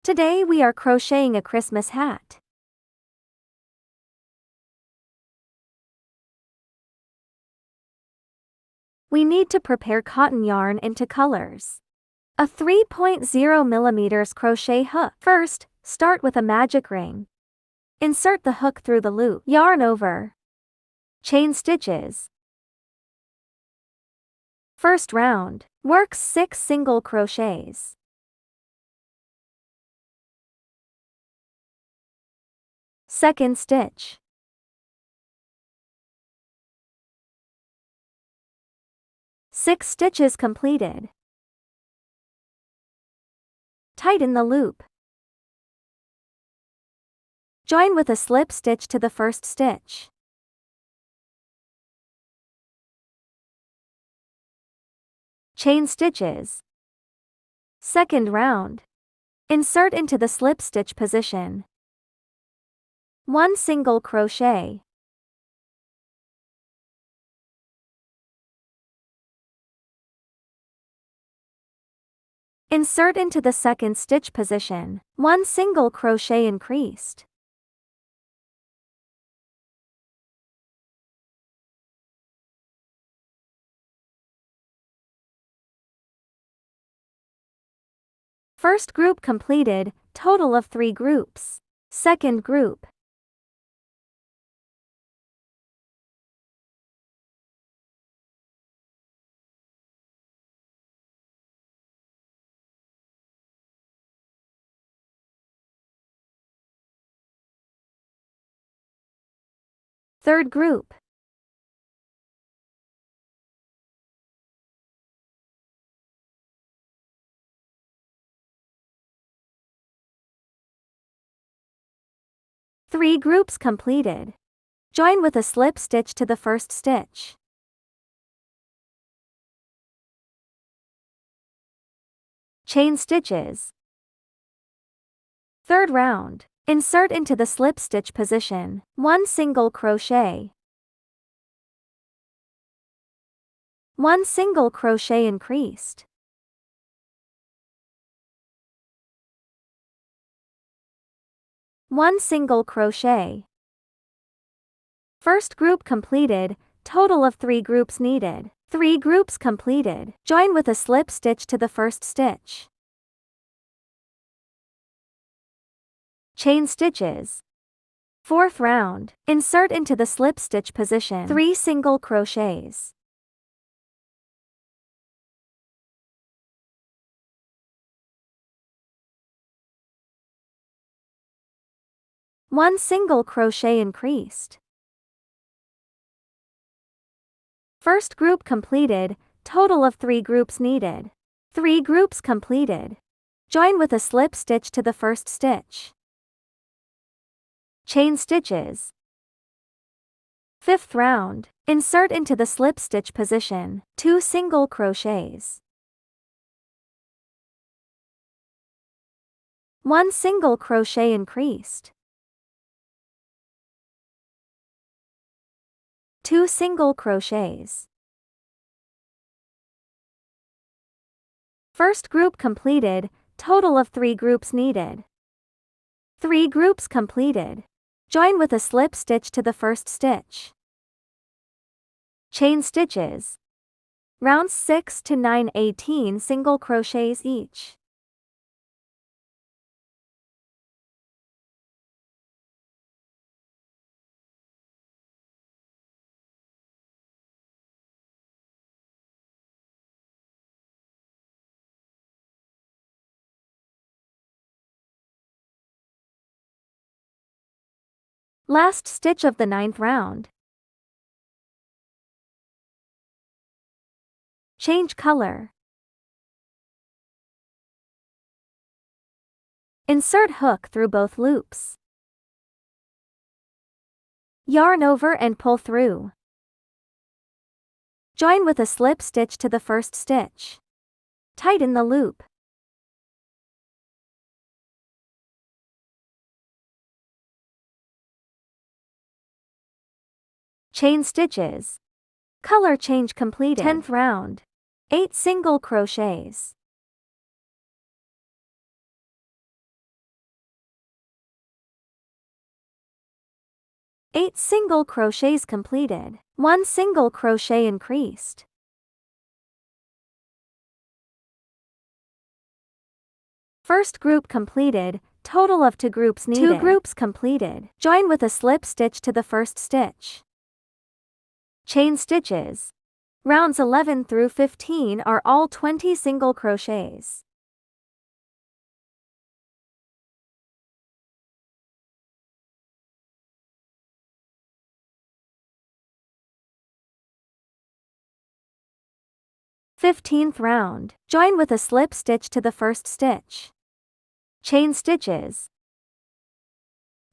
Today we are crocheting a Christmas hat. We need to prepare cotton yarn into colors. A 3.0 mm crochet hook. First, start with a magic ring. Insert the hook through the loop. Yarn over. Chain stitches. First round. Work 6 single crochets. Second stitch. Six stitches completed. Tighten the loop. Join with a slip stitch to the first stitch. Chain stitches. Second round. Insert into the slip stitch position. 1 single crochet. Insert into the second stitch position. 1 single crochet increased. First group completed, total of 3 groups. Second group. Third group. Three groups completed. Join with a slip stitch to the first stitch. Chain stitches. Third round. Insert into the slip stitch position. 1 single crochet. 1 single crochet increased. One single crochet. First group completed, total of 3 groups needed. 3 groups completed. Join with a slip stitch to the first stitch. Chain stitches. Fourth round. Insert into the slip stitch position. 3 single crochets. One single crochet increased. First group completed, total of 3 groups needed. 3 groups completed. Join with a slip stitch to the first stitch. Chain stitches. Fifth round. Insert into the slip stitch position. 2 single crochets. 1 single crochet increased. 2 single crochets. First group completed, total of 3 groups needed. 3 groups completed. Join with a slip stitch to the first stitch. Chain stitches. Rounds 6 to 9, 18 single crochets each. Last stitch of the 9th round. Change color. Insert hook through both loops. Yarn over and pull through. Join with a slip stitch to the first stitch. Tighten the loop. Chain stitches. Color change completed. 10th round. 8 single crochets. 8 single crochets completed. 1 single crochet increased. First group completed, total of 2 groups needed. 2 groups completed. Join with a slip stitch to the first stitch. Chain stitches. Rounds 11 through 15 are all 20 single crochets. Fifteenth round. Join with a slip stitch to the first stitch. Chain stitches.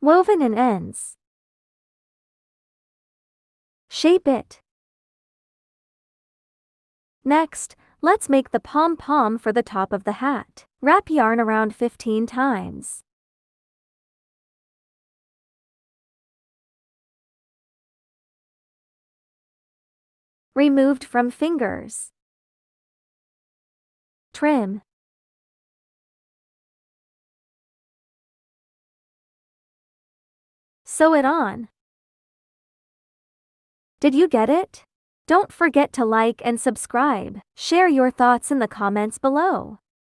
Woven in ends. Shape it. Next, let's make the pom-pom for the top of the hat. Wrap yarn around 15 times. Removed from fingers. Trim. Sew it on. Did you get it? Don't forget to like and subscribe. Share your thoughts in the comments below.